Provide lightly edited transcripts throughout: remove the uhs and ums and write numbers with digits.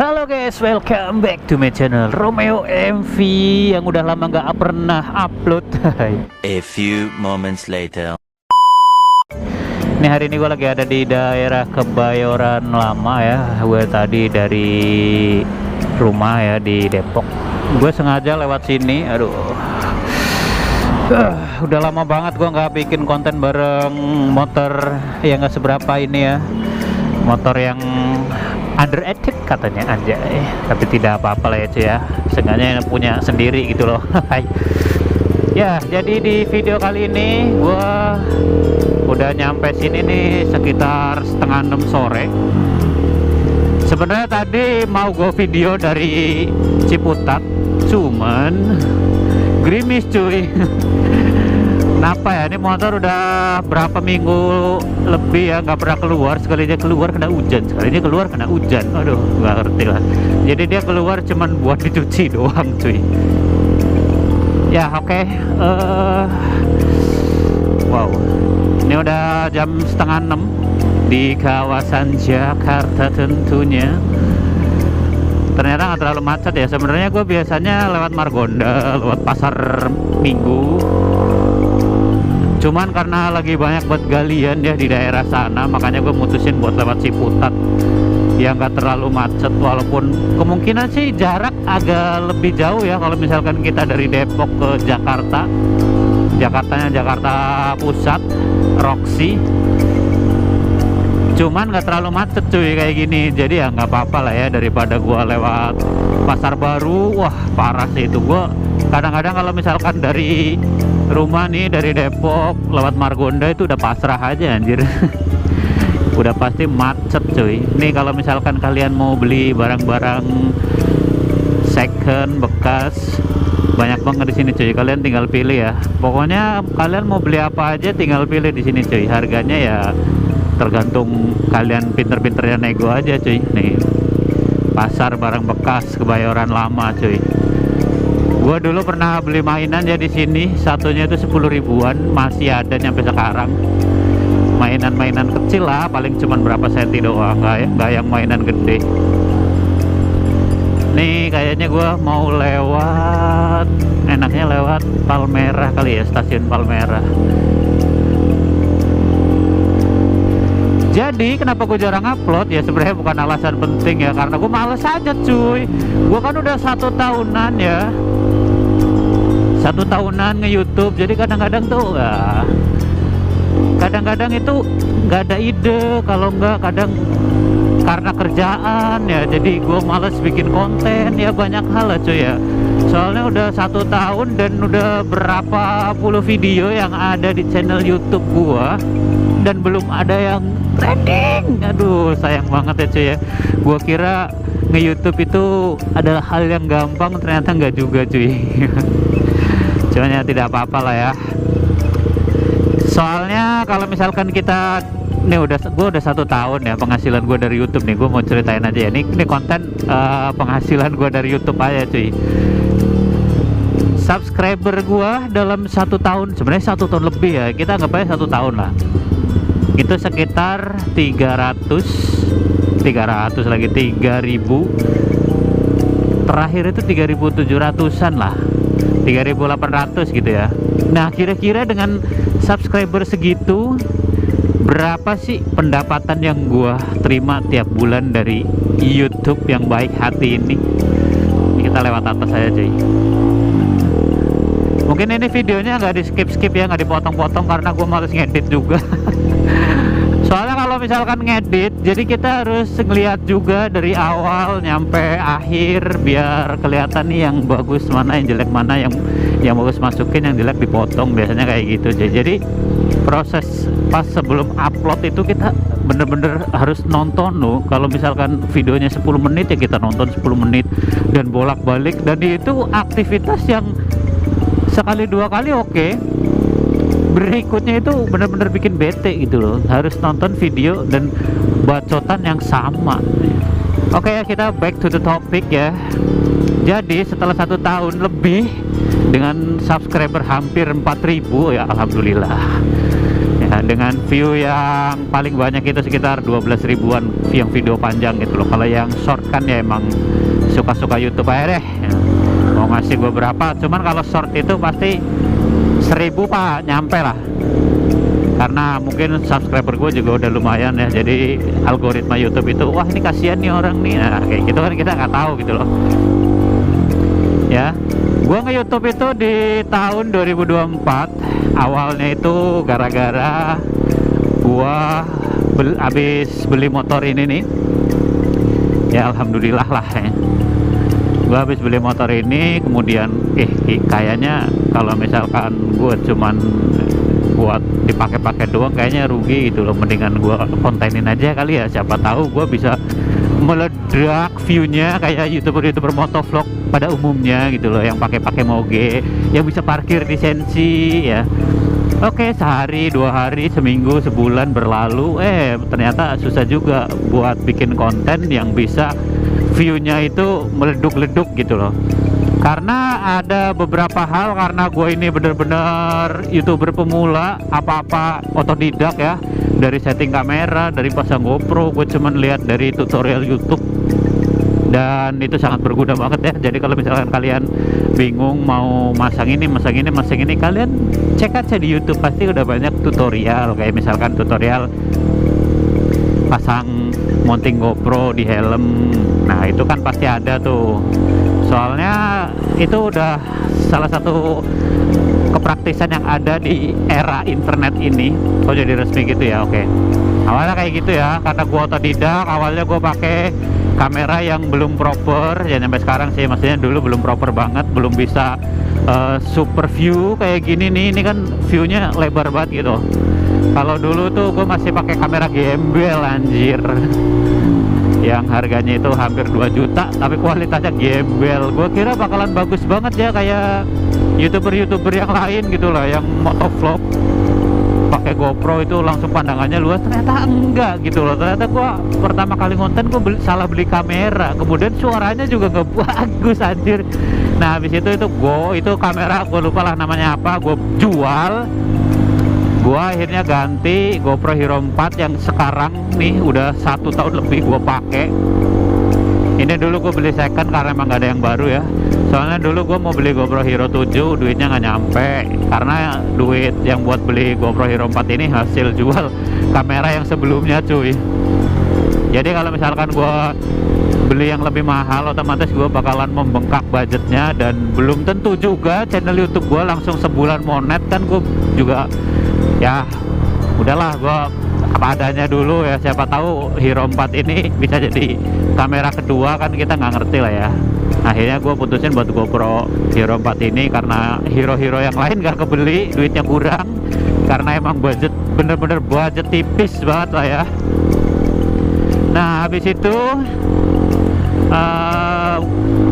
Halo guys, welcome back to my channel Romeo MV yang udah lama nggak pernah upload. A few moments later. Ini hari ini gue lagi ada di daerah Kebayoran Lama ya. Gue tadi dari rumah ya di Depok. Gue sengaja lewat sini. Aduh, udah lama banget gue nggak bikin konten bareng motor yang nggak seberapa ini ya. Motor yang underrated katanya anjay, tapi tidak apa-apa lah ya cuy ya, seenggaknya punya sendiri gitu loh. Ya, jadi di video kali ini gua udah nyampe sini nih sekitar setengah 6 sore. Sebenarnya tadi mau gue video dari Ciputat, cuman gerimis cuy. Kenapa ya, ini motor udah berapa minggu lebih ya nggak pernah keluar. Sekalinya keluar kena hujan, sekalinya keluar kena hujan. Aduh, nggak ngerti lah. Jadi dia keluar cuman buat dicuci doang cuy. Ya oke. Wow, ini udah jam setengah 6 di kawasan Jakarta tentunya. Ternyata nggak terlalu macet ya. Sebenarnya gue biasanya lewat Margonda, lewat pasar Minggu. Cuman karena lagi banyak buat galian ya di daerah sana, makanya gue mutusin buat lewat Ciputat yang nggak terlalu macet. Walaupun kemungkinan sih jarak agak lebih jauh ya kalau misalkan kita dari Depok ke Jakarta. Jakarta Pusat, Roxy. Cuman nggak terlalu macet cuy kayak gini. Jadi ya nggak apa-apa lah ya, daripada gua lewat Pasar Baru. Wah parah sih itu. Gua kadang-kadang kalau misalkan dari rumah nih, dari Depok lewat Margonda itu udah pasrah aja anjir. Udah pasti macet cuy. Nih kalau misalkan kalian mau beli barang-barang second bekas, banyak banget di sini cuy. Kalian tinggal pilih ya. Pokoknya kalian mau beli apa aja tinggal pilih di sini cuy. Harganya ya tergantung kalian pinter-pinternya nego aja cuy. Nih pasar barang bekas Kebayoran Lama cuy. Gua dulu pernah beli mainan ya di sini, satunya itu 10 ribuan, masih ada nyampe sekarang. Mainan-mainan kecil lah, paling cuman berapa senti doang, nggak yang mainan gede. Nih kayaknya gua mau lewat, enaknya lewat Palmerah kali ya, stasiun Palmerah. Jadi kenapa gue jarang upload ya, sebenarnya bukan alasan penting ya, karena gue males aja cuy. Gue kan udah 1 tahunan ya, 1 tahunan nge-YouTube. Jadi kadang-kadang tuh ya, kadang-kadang itu nggak ada ide, kalau nggak kadang karena kerjaan ya, jadi gue males bikin konten ya, banyak hal lah cuy ya. Soalnya udah 1 tahun dan udah berapa puluh video yang ada di channel YouTube gua dan belum ada yang trending. Aduh sayang banget ya cuy ya. Gua kira nge-YouTube itu adalah hal yang gampang, ternyata nggak juga cuy. Cuman ya tidak apa-apa lah ya. Soalnya kalau misalkan kita nih gue udah 1 tahun ya penghasilan gue dari YouTube nih. Gue mau ceritain aja ya. Ini konten penghasilan gue dari YouTube aja cuy. Subscriber gua dalam 1 tahun, sebenarnya 1 tahun lebih ya, kita anggap aja 1 tahun lah, itu sekitar 300 lagi 3.000, terakhir itu 3.700an lah, 3.800 gitu ya. Nah kira-kira dengan subscriber segitu, berapa sih pendapatan yang gua terima tiap bulan dari YouTube yang baik hati ini? Kita lewat atas aja cuy. Mungkin ini videonya nggak di skip ya, nggak dipotong-potong karena gue males ngedit juga. Soalnya kalau misalkan ngedit, jadi kita harus ngeliat juga dari awal nyampe akhir biar kelihatan nih yang bagus mana, yang jelek mana, yang bagus masukin, yang jelek dipotong, biasanya kayak gitu. Jadi proses pas sebelum upload itu kita bener-bener harus nonton loh. Kalau misalkan videonya 10 menit ya kita nonton 10 menit dan bolak-balik, dan itu aktivitas yang sekali 2 kali oke. Berikutnya itu benar-benar bikin bete gitu loh, harus nonton video dan bacotan yang sama. Oke ya, kita back to the topic ya. Jadi setelah 1 tahun lebih dengan subscriber hampir 4.000 ya, alhamdulillah ya, dengan view yang paling banyak itu sekitar 12 ribuan yang video panjang gitu loh. Kalau yang short kan ya emang suka-suka YouTube aja deh, mau ngasih beberapa. Cuman kalau short itu pasti 1000 pak nyampe lah, karena mungkin subscriber gue juga udah lumayan ya. Jadi algoritma YouTube itu, wah ini kasihan nih orang nih, nah kayak gitu kan kita nggak tahu gitu loh ya. Gue nge-YouTube itu di tahun 2024. Awalnya itu gara-gara gue habis beli motor ini nih ya, alhamdulillah lah ya. Gue habis beli motor ini, kemudian kayaknya kalau misalkan gue cuman buat dipakai-pakai doang kayaknya rugi gitu loh, mendingan gue kontenin aja kali ya, siapa tahu gue bisa meledak viewnya kayak youtuber motovlog pada umumnya gitu loh, yang pakai moge, yang bisa parkir lisensi ya. Oke, sehari, 2 hari, seminggu, sebulan berlalu, ternyata susah juga buat bikin konten yang bisa viewnya itu meleduk-leduk gitu loh. Karena ada beberapa hal, karena gue ini bener-bener youtuber pemula, apa-apa otodidak ya. Dari setting kamera, dari pasang GoPro, gue cuman lihat dari tutorial YouTube. Dan itu sangat berguna banget ya. Jadi kalau misalkan kalian bingung mau masang ini, kalian cek aja di YouTube, pasti udah banyak tutorial. Kayak misalkan tutorial pasang mounting GoPro di helm. Nah itu kan pasti ada tuh. Soalnya itu udah salah satu kepraktisan yang ada di era internet ini. Oh jadi resmi gitu ya, oke. Awalnya kayak gitu ya, karena gua otodidak. Awalnya gua pakai kamera yang belum proper ya, sampai sekarang sih, maksudnya dulu belum proper banget, belum bisa super view kayak gini nih. Ini kan viewnya lebar banget gitu. Kalau dulu tuh gua masih pakai kamera gembel anjir, yang harganya itu hampir 2 juta tapi kualitasnya gembel. Gue kira bakalan bagus banget ya kayak youtuber yang lain gitu lah, yang motovlog pakai GoPro itu langsung pandangannya luas. Ternyata enggak gitu loh. Ternyata gue pertama kali konten gue salah beli kamera, kemudian suaranya juga nggak bagus anjir. Nah habis itu kamera gue lupa lah namanya apa, gue jual. Gua akhirnya ganti GoPro Hero 4 yang sekarang nih udah 1 tahun lebih gua pakai. Ini dulu gue beli second karena emang gak ada yang baru ya. Soalnya dulu gue mau beli GoPro Hero 7, duitnya nggak nyampe, karena duit yang buat beli GoPro Hero 4 ini hasil jual kamera yang sebelumnya cuy. Jadi kalau misalkan gue beli yang lebih mahal, otomatis gue bakalan membengkak budgetnya, dan belum tentu juga channel YouTube gue langsung sebulan monet kan. Gue juga ya udahlah, gue apa adanya dulu ya, siapa tahu Hero 4 ini bisa jadi kamera kedua kan, kita nggak ngerti lah ya. Akhirnya gue putusin buat GoPro Hero 4 ini karena hero-hero yang lain gak kebeli, duitnya kurang, karena emang budget, bener-bener budget tipis banget lah ya. Nah habis itu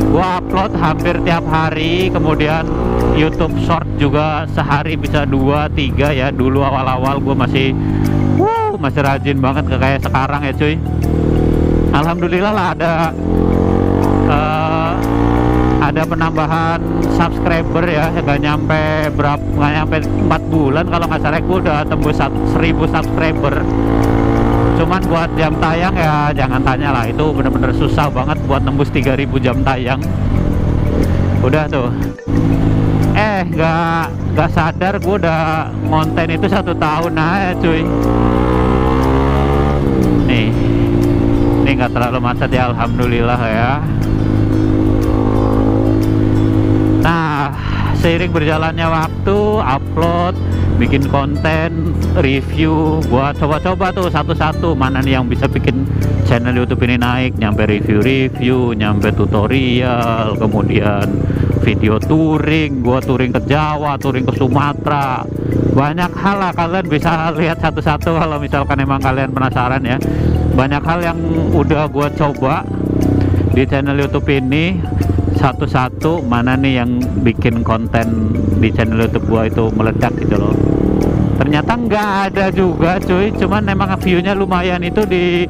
gue upload hampir tiap hari, kemudian YouTube Short juga sehari bisa 2-3 ya. Dulu awal-awal gue masih rajin banget kayak sekarang ya cuy. Alhamdulillah lah ada penambahan subscriber ya, nggak nyampe 4 bulan kalau nggak salah gue udah tembus 1000 subscriber. Cuman buat jam tayang ya jangan tanya lah, itu bener-bener susah banget buat nembus 3000 jam tayang. Udah tuh nggak sadar gue udah konten itu 1 tahun aja cuy. Nih nggak terlalu macet ya, alhamdulillah ya. Nah seiring berjalannya waktu, upload, bikin konten, review, gua coba-coba tuh satu-satu mana nih yang bisa bikin channel YouTube ini naik. Nyampe review, nyampe tutorial, kemudian video touring, gua touring ke Jawa, touring ke Sumatera, banyak hal lah. Kalian bisa lihat satu-satu kalau misalkan emang kalian penasaran ya. Banyak hal yang udah gua coba di channel YouTube ini, satu-satu mana nih yang bikin konten di channel YouTube gua itu meledak gitu loh. Ternyata nggak ada juga cuy, cuman emang view-nya lumayan itu di,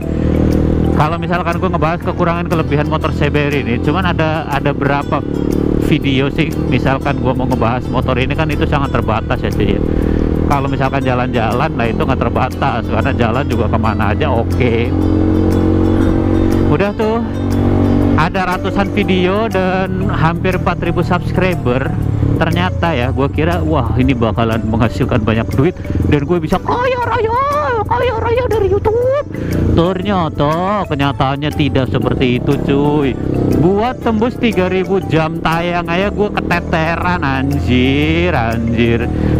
kalau misalkan gua ngebahas kekurangan kelebihan motor CBR ini, cuman ada berapa video sih. Misalkan gua mau ngebahas motor ini kan itu sangat terbatas ya cuy. kalau misalkan jalan-jalan, nah itu nggak terbatas karena jalan juga kemana aja oke. Udah tuh ada ratusan video dan hampir 4.000 subscriber. Ternyata ya, gue kira wah ini bakalan menghasilkan banyak duit dan gue bisa kaya raya dari YouTube. Ternyata kenyataannya tidak seperti itu cuy. Buat tembus 3.000 jam tayang aja gue keteteran anjir.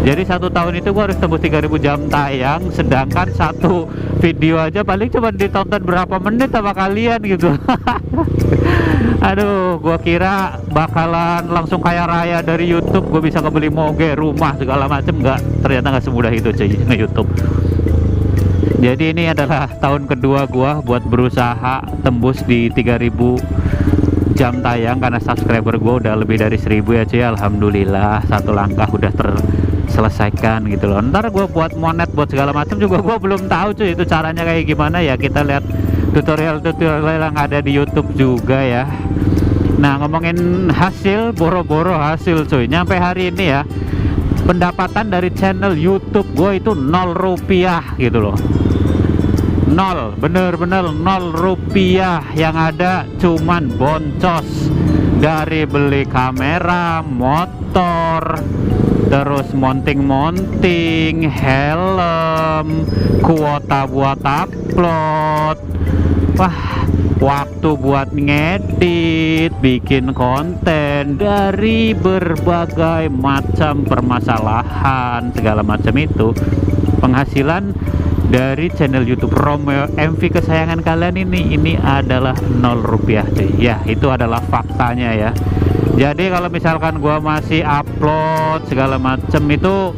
Jadi 1 tahun itu gue harus tembus 3.000 jam tayang, sedangkan satu video aja paling cuma ditonton berapa menit sama kalian gitu. Aduh, gua kira bakalan langsung kaya raya dari YouTube, gue bisa kebeli moge, rumah segala macem. Ternyata nggak semudah itu cuy nge-YouTube. Jadi ini adalah tahun kedua gua buat berusaha tembus di 3.000 jam tayang karena subscriber gua udah lebih dari 1.000 ya cuy. Alhamdulillah, satu langkah udah terselesaikan gitu loh. Ntar gua buat monet buat segala macam juga gua belum tahu cuy itu caranya kayak gimana ya. Kita lihat tutorial yang ada di YouTube juga ya. Nah, ngomongin hasil, boro-boro hasil cuy. Nyampe hari ini ya, pendapatan dari channel YouTube gue itu 0 rupiah gitu loh. 0, bener-bener 0 rupiah. Yang ada cuman boncos dari beli kamera, motor, terus monting-monting, helm, kuota buat upload, wah, waktu buat ngedit, bikin konten dari berbagai macam permasalahan segala macam itu. Penghasilan dari channel YouTube Romeo MV kesayangan kalian ini adalah 0 rupiah cuy. Ya, itu adalah faktanya ya. Jadi kalau misalkan gua masih upload segala macam itu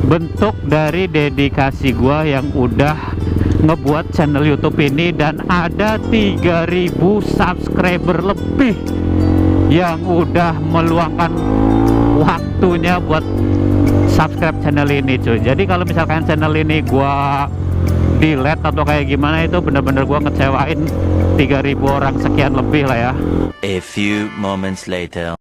bentuk dari dedikasi gua yang udah ngebuat channel YouTube ini, dan ada 3.000 subscriber lebih yang udah meluangkan waktunya buat subscribe channel ini cuy. Jadi kalau misalkan channel ini gua delete atau kayak gimana, itu bener-bener gua ngecewain 3.000 orang sekian lebih lah ya. A few moments later.